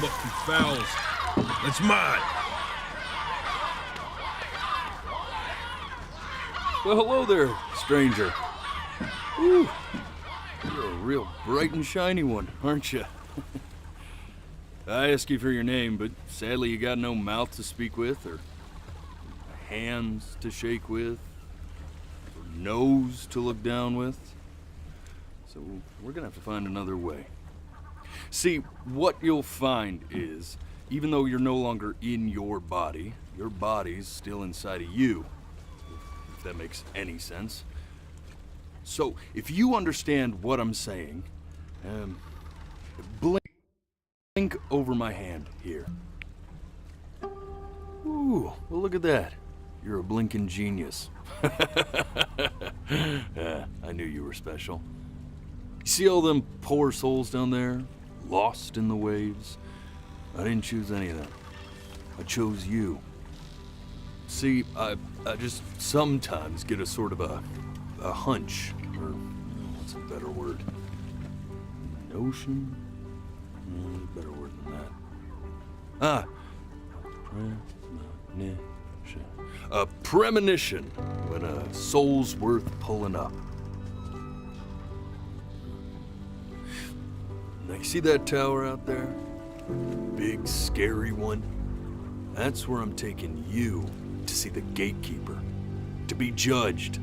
mucky fowls. That's mine. Well, hello there, stranger. Ooh, you're a real bright and shiny one, aren't you? I asked you for your name, but sadly you got no mouth to speak with, or hands to shake with, or nose to look down with. So we're gonna have to find another way. See, what you'll find is, even though you're no longer in your body's still inside of you, if that makes any sense. So, if you understand what I'm saying, blink over my hand here. Ooh, well look at that. You're a blinking genius. I knew you were special. See all them poor souls down there, lost in the waves? I didn't choose any of them. I chose you. See, I just sometimes get a sort of a hunch, or what's a better word? Notion? Better word than that. Premonition. A premonition when a soul's worth pulling up. Now you see that tower out there? Big, scary one? That's where I'm taking you to see the gatekeeper, to be judged.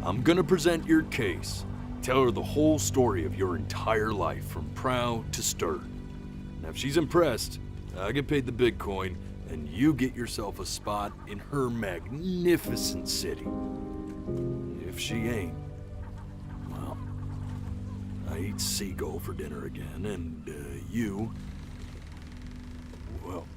I'm gonna present your case, tell her the whole story of your entire life, from prow to stern. Now if she's impressed, I get paid the big coin, and you get yourself a spot in her magnificent city. If she ain't, well, I eat seagull for dinner again, and you, well,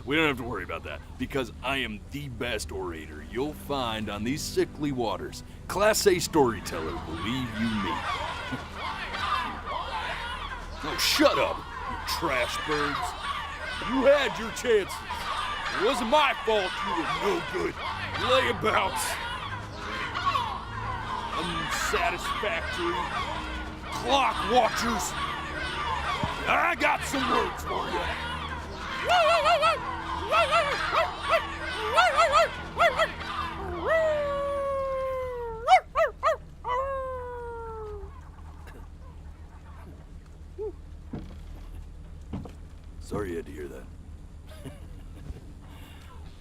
we don't have to worry about that, because I am the best orator you'll find on these sickly waters. Class A storyteller, believe you me. Oh, shut up, you trash birds. You had your chances. It wasn't my fault you were no good. Layabouts. Unsatisfactory. Clock watchers. I got some words for you. Sorry you had to hear that.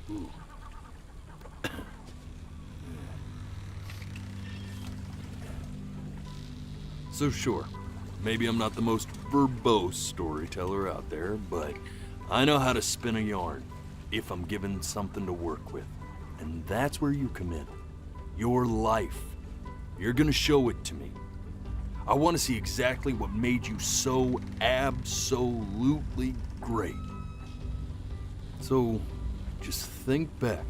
Ooh. So sure, maybe I'm not the most verbose storyteller out there, but I know how to spin a yarn if I'm given something to work with. And that's where you come in. Your life. You're gonna show it to me. I want to see exactly what made you so absolutely great. So, just think back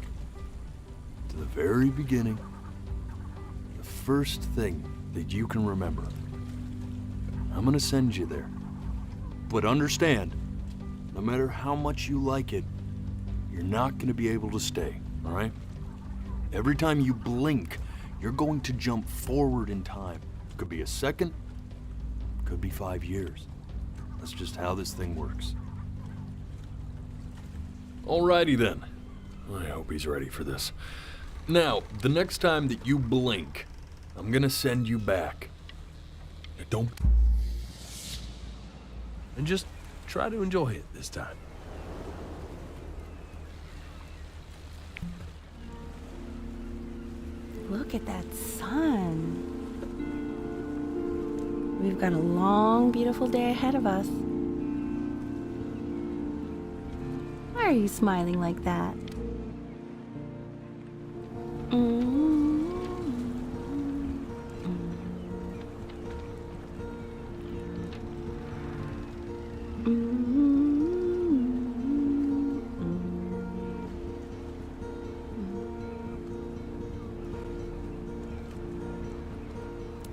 to the very beginning, the first thing that you can remember. I'm gonna send you there. But understand, no matter how much you like it, you're not gonna be able to stay, all right? Every time you blink, you're going to jump forward in time. Could be a second, could be 5 years. That's just how this thing works. Alrighty then. I hope he's ready for this. Now, the next time that you blink, I'm gonna send you back. Don't... And just try to enjoy it this time. Look at that sun. We've got a long, beautiful day ahead of us. Why are you smiling like that?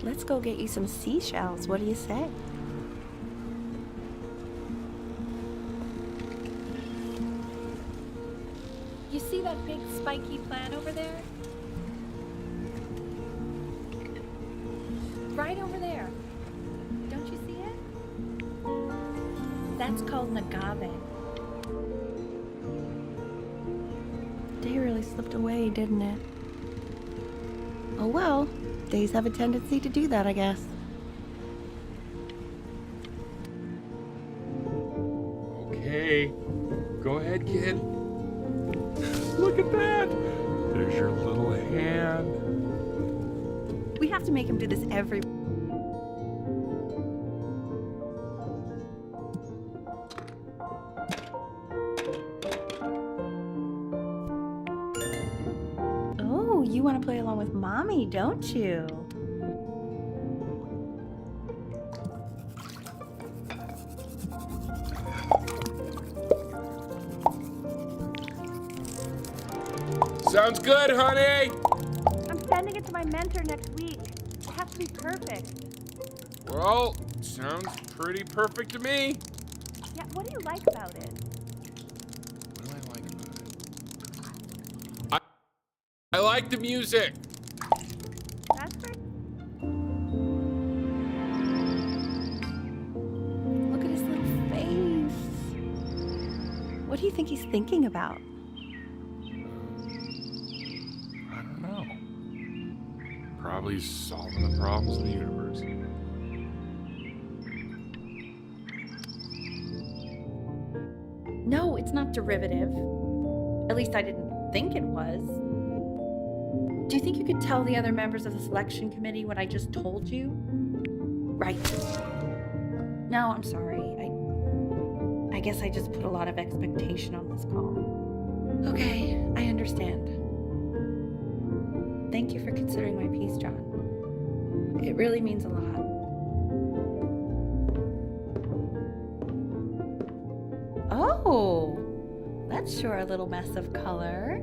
Let's go get you some seashells. What do you say? You see that big spiky plant over there? Right over there. Don't you see it? That's called Nagave. Day really slipped away, didn't it? Oh well, days have a tendency to do that, I guess. Okay, go ahead, kid. Look at that. There's your little hand. We have to make him do this every... Oh, you want to play along with Mommy, don't you? Sounds good, honey. I'm sending it to my mentor next week. It has to be perfect. Well, sounds pretty perfect to me. Yeah, what do you like about it? What do I like about it? I like the music. That's great. Look at his little face. What do you think he's thinking about? I don't know. Probably solving the problems of the universe. No, it's not derivative. At least I didn't think it was. Do you think you could tell the other members of the selection committee what I just told you? Right. No, I'm sorry. I guess I just put a lot of expectation on this call. Okay, I understand. Thank you for considering my piece, John. It really means a lot. Oh, that's sure a little mess of color.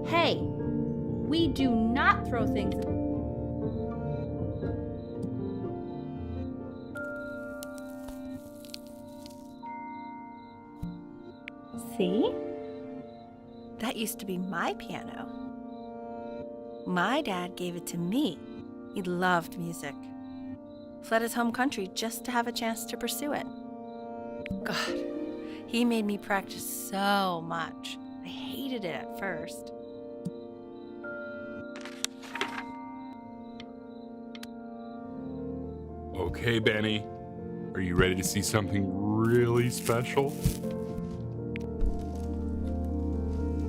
Hey, we do not throw things. See? That used to be my piano. My dad gave it to me. He loved music. Fled his home country just to have a chance to pursue it. God, he made me practice so much. I hated it at first. Okay, Benny. Are you ready to see something really special?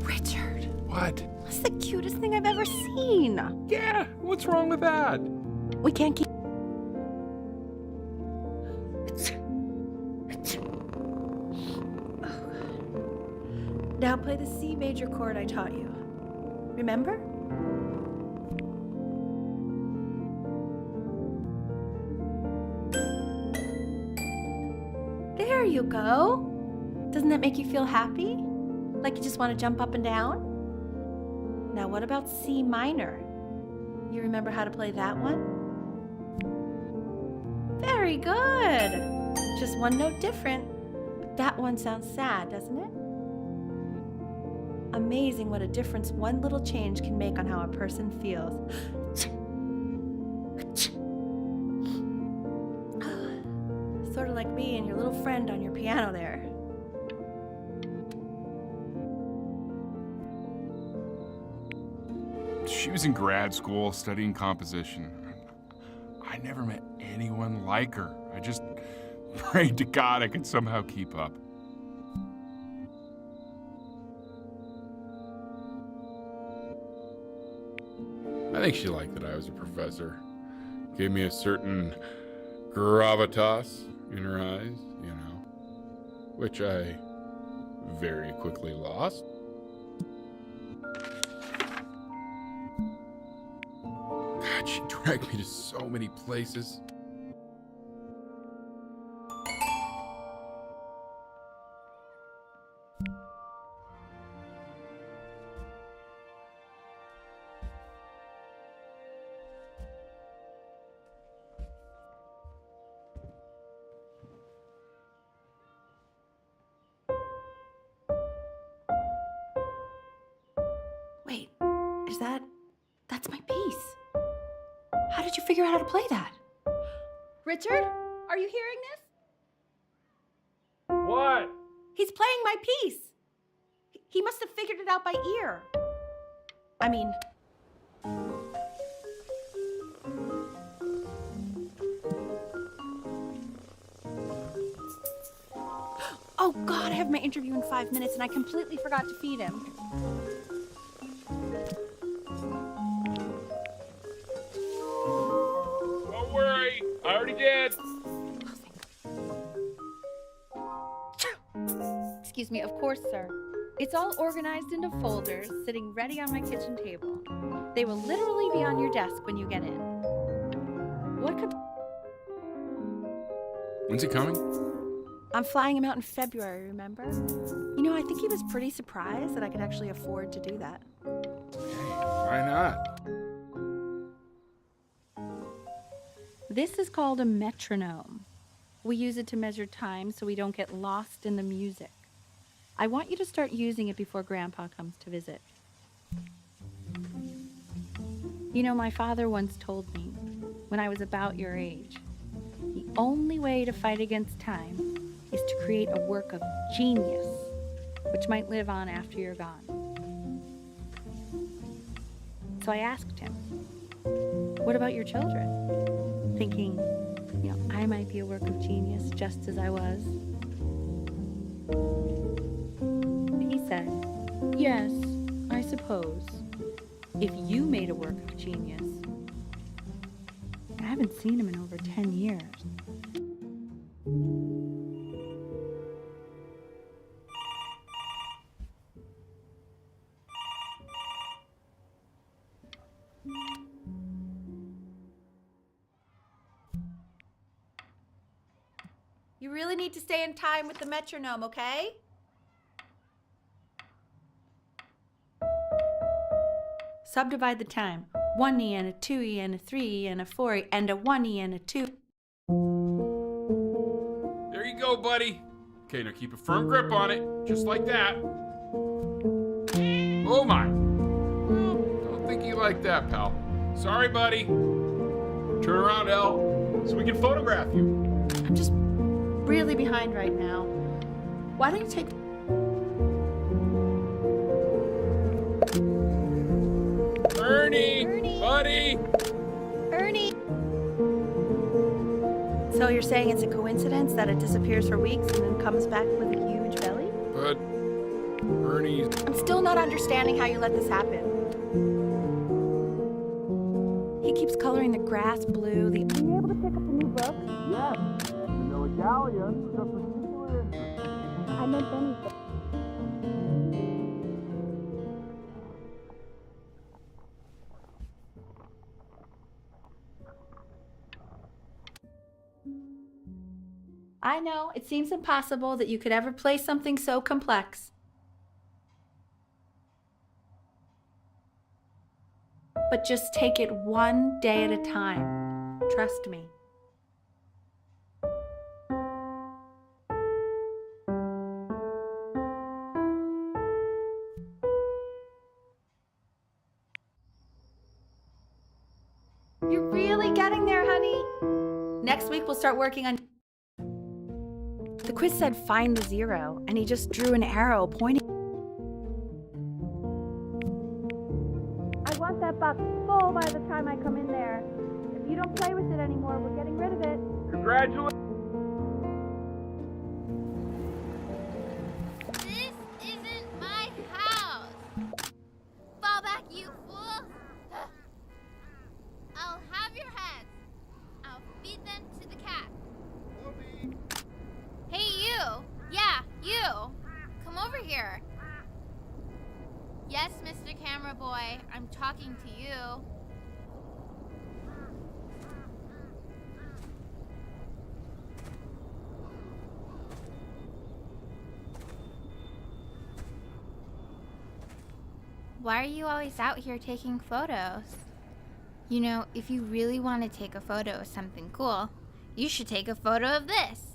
Richard, What? that's the cutest thing I've ever seen. Yeah, what's wrong with that? We can't keep... Now play the C major chord I taught you. Remember? There you go. Doesn't that make you feel happy? Like you just want to jump up and down? Now what about C minor? You remember how to play that one? Very good. Just one note different. But that one sounds sad, doesn't it? Amazing what a difference one little change can make on how a person feels. Sort of like me and your little friend on your piano there. She was in grad school studying composition. I never met anyone like her. I just prayed to God I could somehow keep up. I think she liked that I was a professor. Gave me a certain gravitas in her eyes, you know, which I very quickly lost. God, she dragged me to so many places. Wait, that's my piece. How did you figure out how to play that? Richard, are you hearing this? What? He's playing my piece. He must have figured it out by ear. I mean... Oh God, I have my interview in 5 minutes and I completely forgot to feed him. Don't worry, I already did. Excuse me, of course, sir. It's all organized into folders, sitting ready on my kitchen table. They will literally be on your desk when you get in. What could... When's he coming? I'm flying him out in February, remember? You know, I think he was pretty surprised that I could actually afford to do that. Hey, why not? This is called a metronome. We use it to measure time so we don't get lost in the music. I want you to start using it before Grandpa comes to visit. You know, my father once told me, when I was about your age, the only way to fight against time is to create a work of genius, which might live on after you're gone. So I asked him, what about your children? Thinking, you know, I might be a work of genius just as I was. He said, yes, I suppose, if you made a work of genius. I haven't seen him in over 10 years. You really need to stay in time with the metronome, okay? Subdivide the time. 1E and a 2E and a 3E and a 4E and a 1E and a 2. There you go, buddy. Okay, now keep a firm grip on it, just like that. Oh my. Well, don't think you like that, pal. Sorry, buddy. Turn around, Elle, so we can photograph you. I'm just really behind right now. Why don't you take... Ernie, buddy. Ernie! So you're saying it's a coincidence that it disappears for weeks and then comes back with a huge belly? But Ernie... I'm still not understanding how you let this happen. He keeps coloring the grass blue. Are you able to pick up the new book? Yes, no Italian, the particular interest. I meant anything. I know, it seems impossible that you could ever play something so complex. But just take it one day at a time. Trust me. You're really getting there, honey. Next week we'll start working on... The quiz said find the 0, and he just drew an arrow pointing... I want that box full by the time I come in there. If you don't play with it anymore, we're getting rid of it. Congratulations. This isn't my house. Fall back, you fool. I'll have your heads. I'll feed them to the cat. Hey, you. Yeah, you. Come over here. Yes, Mr. Camera Boy, I'm talking to you. Why are you always out here taking photos? You know, if you really want to take a photo of something cool, you should take a photo of this.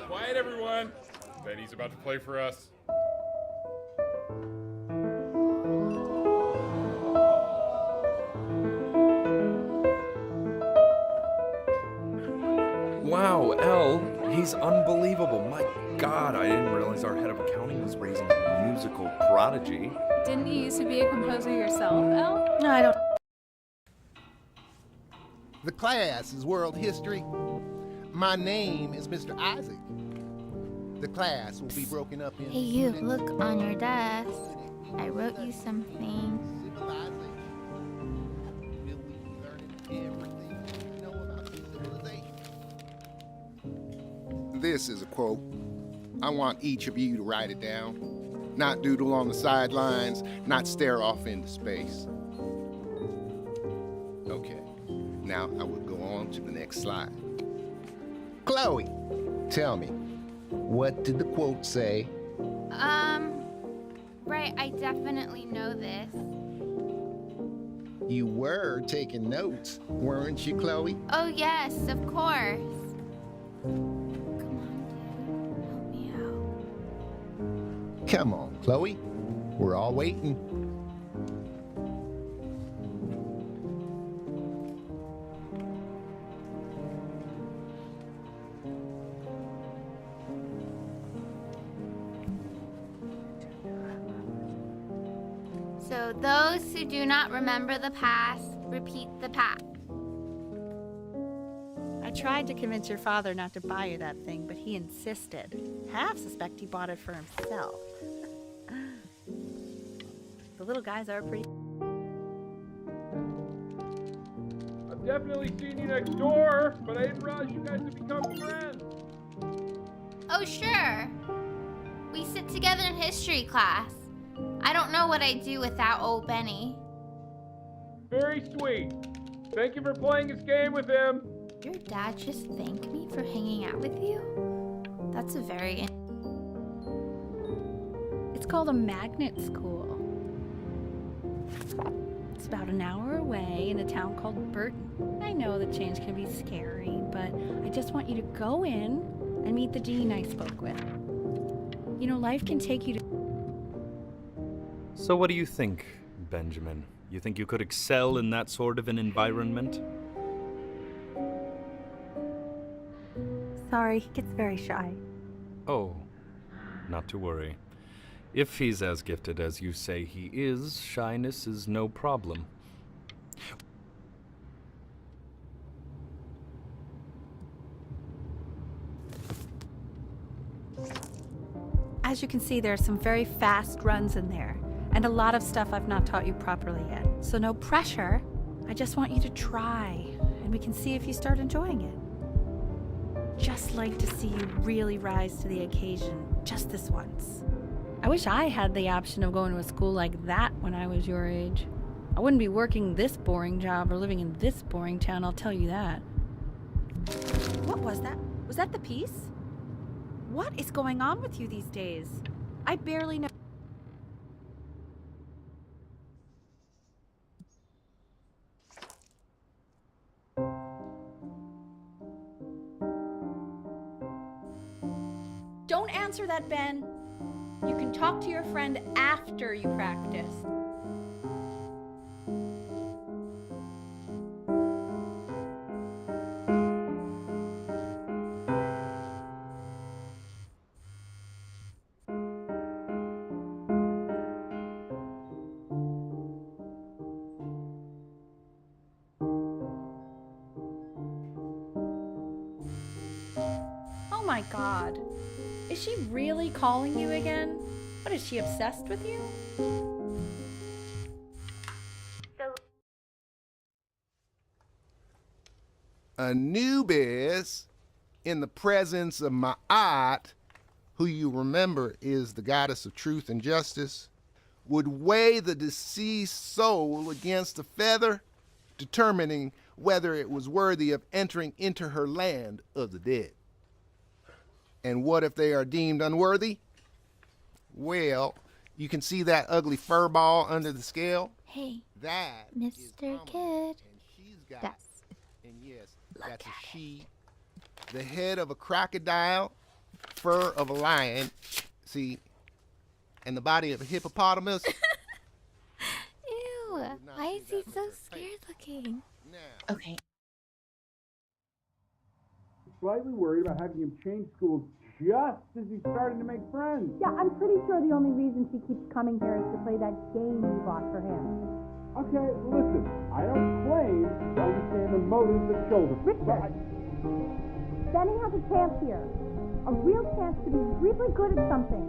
Quiet, everyone. Betty's about to play for us. Wow, Elle, he's unbelievable. My God, I didn't realize our head of accounting was raising a musical prodigy. Didn't you used to be a composer yourself, Elle? No, I don't. The class is world history. My name is Mr. Isaac. The class will be broken up into... Hey, you, look on your desk. I wrote you something. This is a quote. I want each of you to write it down. Not doodle on the sidelines, not stare off into space. Okay, now I will go on to the next slide. Chloe, tell me, what did the quote say? Right, I definitely know this. You were taking notes, weren't you, Chloe? Oh, yes, of course. Come on, dude. Help me out. Come on, Chloe. We're all waiting. So those who do not remember the past, repeat the past. I tried to convince your father not to buy you that thing, but he insisted. Half suspect he bought it for himself. The little guys are pretty... I've definitely seen you next door, but I didn't realize you guys had become friends. Oh, sure. We sit together in history class. I don't know what I'd do without old Benny. Very sweet. Thank you for playing this game with him. Your dad just thanked me for hanging out with you? That's a very... It's called a magnet school. It's about an hour away in a town called Burton. I know that change can be scary, but I just want you to go in and meet the dean I spoke with. You know, life can take you to... So what do you think, Benjamin? You think you could excel in that sort of an environment? Sorry, he gets very shy. Oh, not to worry. If he's as gifted as you say he is, shyness is no problem. As you can see, there are some very fast runs in there, and a lot of stuff I've not taught you properly yet. So no pressure. I just want you to try, and we can see if you start enjoying it. Just like to see you really rise to the occasion, just this once. I wish I had the option of going to a school like that when I was your age. I wouldn't be working this boring job or living in this boring town, I'll tell you that. What was that? Was that the piece? What is going on with you these days? I barely know. Don't answer that, Ben. You can talk to your friend after you practice. Oh my God. Is she really calling you again? What, is she obsessed with you? Anubis, in the presence of Ma'at, who you remember is the goddess of truth and justice, would weigh the deceased soul against a feather, determining whether it was worthy of entering into her land of the dead. And what if they are deemed unworthy? Well, you can see that ugly fur ball under the scale? Hey, That is Mr. Kamala, Kid. and she's got That's... And yes, Look that's a at she. The head of a crocodile, fur of a lion, see, and the body of a hippopotamus. Ew, why is he so scared looking? Okay. Slightly worried about having him change schools just as he's starting to make friends. Yeah, I'm pretty sure the only reason she keeps coming here is to play that game you bought for him. Okay, listen, I don't claim to understand the motives of children. Richard, Benny has a chance here. A real chance to be really good at something.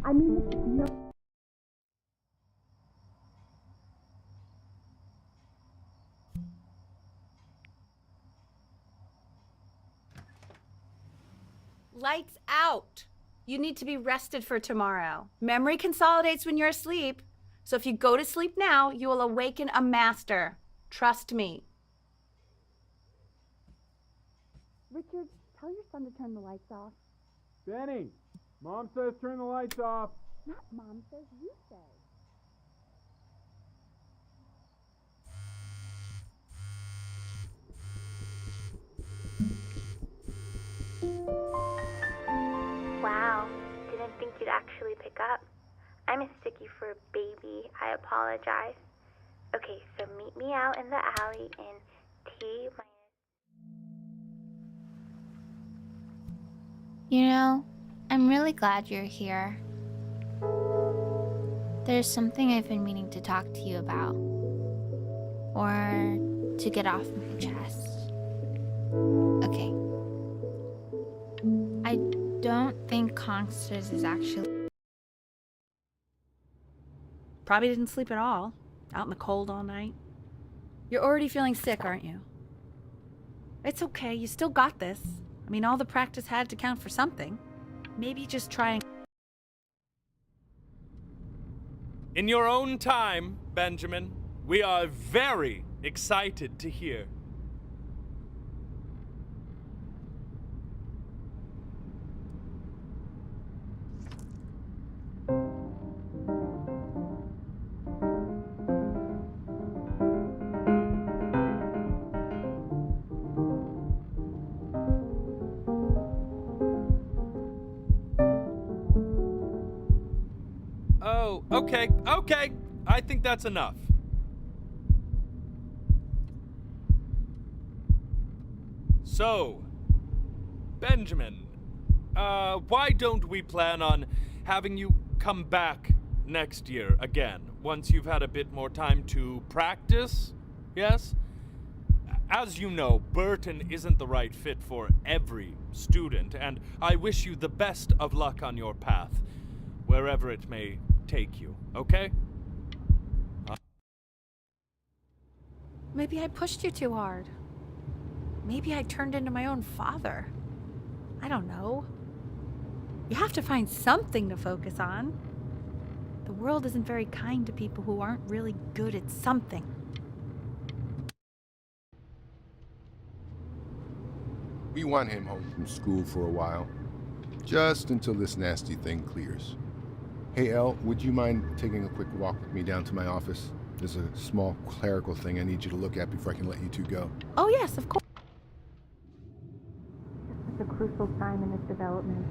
I mean, this is no... Lights out. You need to be rested for tomorrow. Memory consolidates when you're asleep. So if you go to sleep now, you will awaken a master. Trust me. Richard, tell your son to turn the lights off. Benny, Mom says turn the lights off. Not Mom says, you say. Wow, didn't think you'd actually pick up. I mistook you for a baby. I apologize. Okay, so meet me out in the alley in T-. You know, I'm really glad you're here. There's something I've been meaning to talk to you about. Or to get off my chest. Okay. I don't think Kongsters is actually... Probably didn't sleep at all. Out in the cold all night. You're already feeling sick, aren't you? It's okay, you still got this. I mean, all the practice had to count for something. Maybe just try and... In your own time, Benjamin, we are very excited to hear. Oh, okay. I think that's enough. So, Benjamin, why don't we plan on having you come back next year again, once you've had a bit more time to practice? Yes? As you know, Burton isn't the right fit for every student, and I wish you the best of luck on your path, wherever it may take you, okay? Maybe I pushed you too hard. Maybe I turned into my own father. I don't know. You have to find something to focus on. The world isn't very kind to people who aren't really good at something. We want him home from school for a while, just until this nasty thing clears. Hey, Elle, would you mind taking a quick walk with me down to my office? There's a small clerical thing I need you to look at before I can let you two go. Oh yes, of course. This is a crucial time in his development.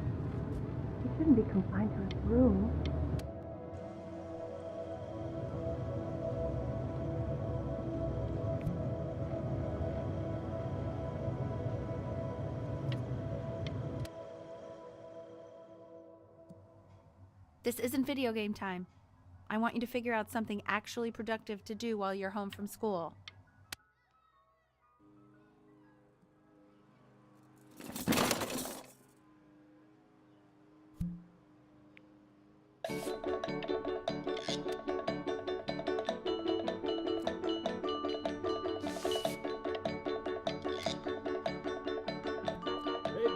He shouldn't be confined to his room. This isn't video game time. I want you to figure out something actually productive to do while you're home from school. Hey,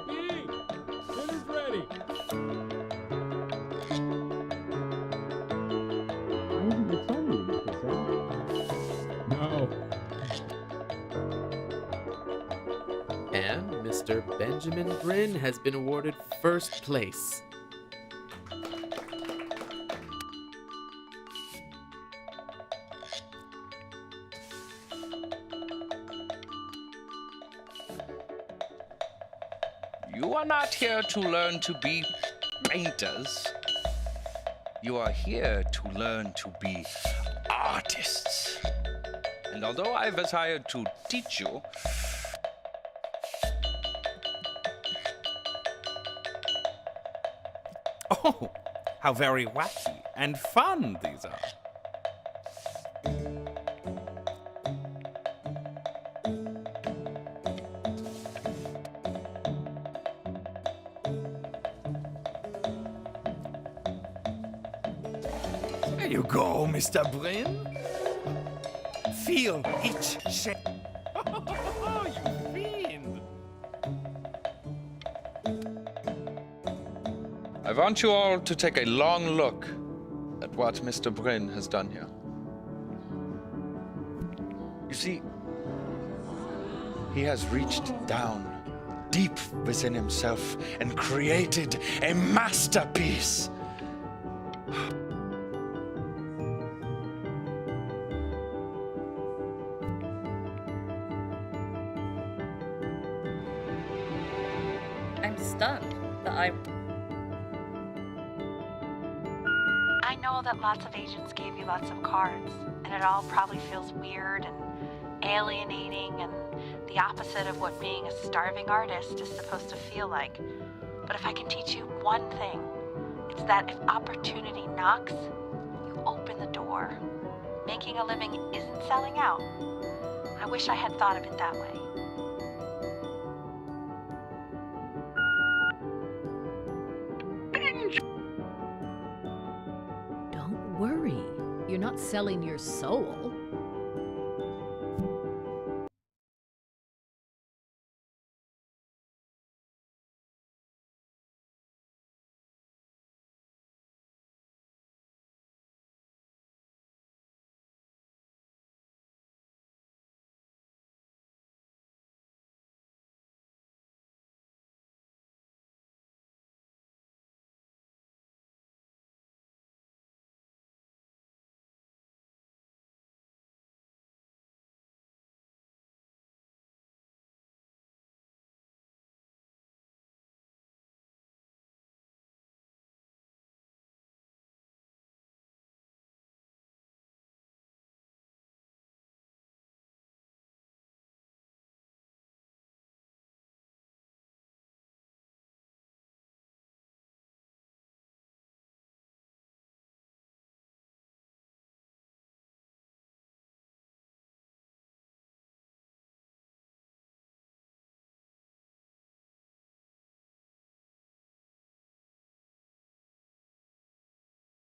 B! Dinner's ready! No. And Mr. Benjamin Bryn has been awarded first place. You are not here to learn to be painters. You are here to learn to be artists. And although I was hired to teach you, Oh, how very wacky and fun these are. There you go, Mr. Bryn. Feel each shake. You fiend! I want you all to take a long look at what Mr. Bryn has done here. You see, he has reached down deep within himself and created a masterpiece. I'm stunned that I know that lots of agents gave you lots of cards, and it all probably feels weird and alienating and the opposite of what being a starving artist is supposed to feel like. But if I can teach you one thing, it's that if opportunity knocks, you open the door. Making a living isn't selling out. I wish I had thought of it that way. Don't worry. You're not selling your soul.